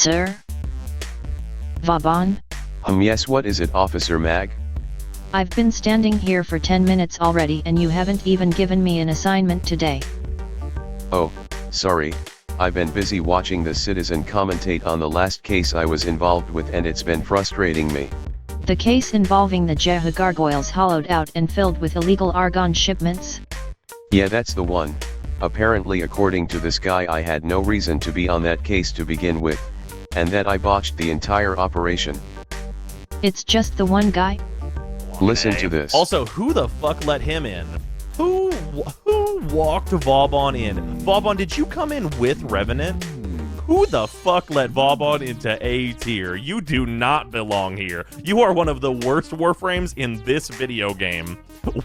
Sir? Vauban? Yes, what is it, Officer Mag? I've been standing here for 10 minutes already and you haven't even given me an assignment today. Oh, sorry, I've been busy watching the citizen commentate on the last case I was involved with and it's been frustrating me. The case involving the Jehu gargoyles hollowed out and filled with illegal argon shipments? Yeah, that's the one. Apparently, according to this guy, I had no reason to be on that case to begin with, and that I botched the entire operation. It's just the one guy? Listen to this. Also, who the fuck let him in? Who walked Vauban in? Vauban, did you come in with Revenant? Who the fuck let Vauban into A tier? You do not belong here. You are one of the worst Warframes in this video game.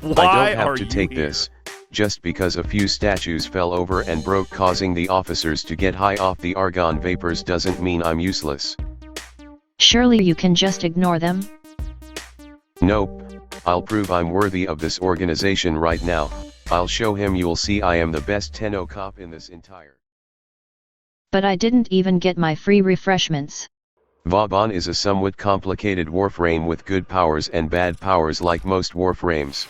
Why I don't have are to you take here? this. Just because a few statues fell over and broke, causing the officers to get high off the argon vapors, doesn't mean I'm useless. Surely you can just ignore them? Nope. I'll prove I'm worthy of this organization right now. I'll show him. You'll see I am the best Tennocop in this entire. But I didn't even get my free refreshments. Vauban is a somewhat complicated Warframe with good powers and bad powers like most Warframes.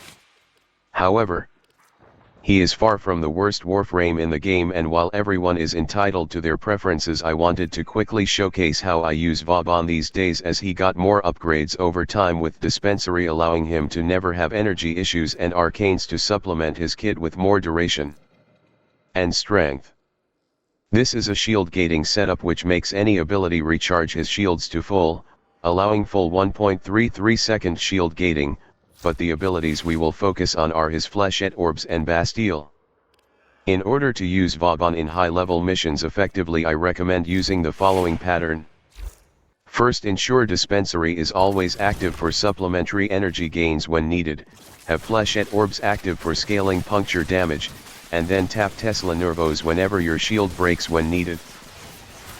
However, he is far from the worst Warframe in the game, and while everyone is entitled to their preferences, I wanted to quickly showcase how I use Vauban these days, as he got more upgrades over time with dispensary, allowing him to never have energy issues, and arcanes to supplement his kit with more duration and strength. This is a shield gating setup which makes any ability recharge his shields to full, allowing full 1.33 second shield gating, but the abilities we will focus on are his Flechette Orbs and Bastille. In order to use Vauban in high-level missions effectively, I recommend using the following pattern. First, ensure dispensary is always active for supplementary energy gains when needed, have Flechette Orbs active for scaling puncture damage, and then tap Tesla Nervos whenever your shield breaks when needed.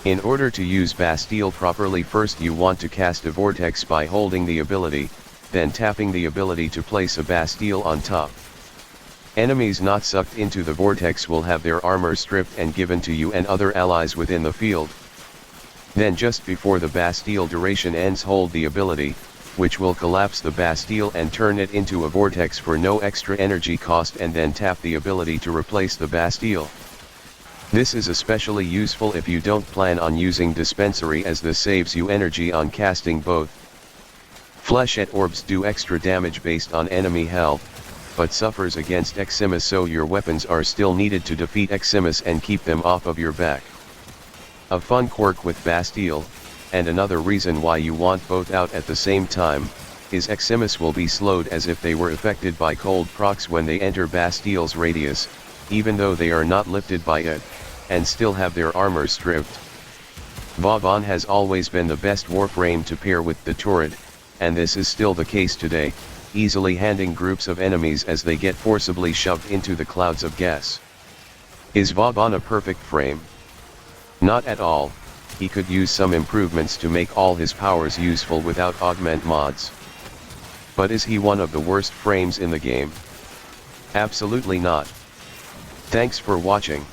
In order to use Bastille properly, first you want to cast a Vortex by holding the ability, then tapping the ability to place a Bastille on top. Enemies not sucked into the vortex will have their armor stripped and given to you and other allies within the field. Then just before the Bastille duration ends, hold the ability, which will collapse the Bastille and turn it into a vortex for no extra energy cost, and then tap the ability to replace the Bastille. This is especially useful if you don't plan on using dispensary, as this saves you energy on casting both. Flechette Orbs do extra damage based on enemy health, but suffers against Eximus, so your weapons are still needed to defeat Eximus and keep them off of your back. A fun quirk with Bastille, and another reason why you want both out at the same time, is Eximus will be slowed as if they were affected by cold procs when they enter Bastille's radius, even though they are not lifted by it, and still have their armor stripped. Vauban has always been the best Warframe to pair with the turret, and this is still the case today, easily handing groups of enemies as they get forcibly shoved into the clouds of gas. Is Vauban a perfect frame? Not at all. He could use some improvements to make all his powers useful without augment mods. But is he one of the worst frames in the game? Absolutely not. Thanks for watching.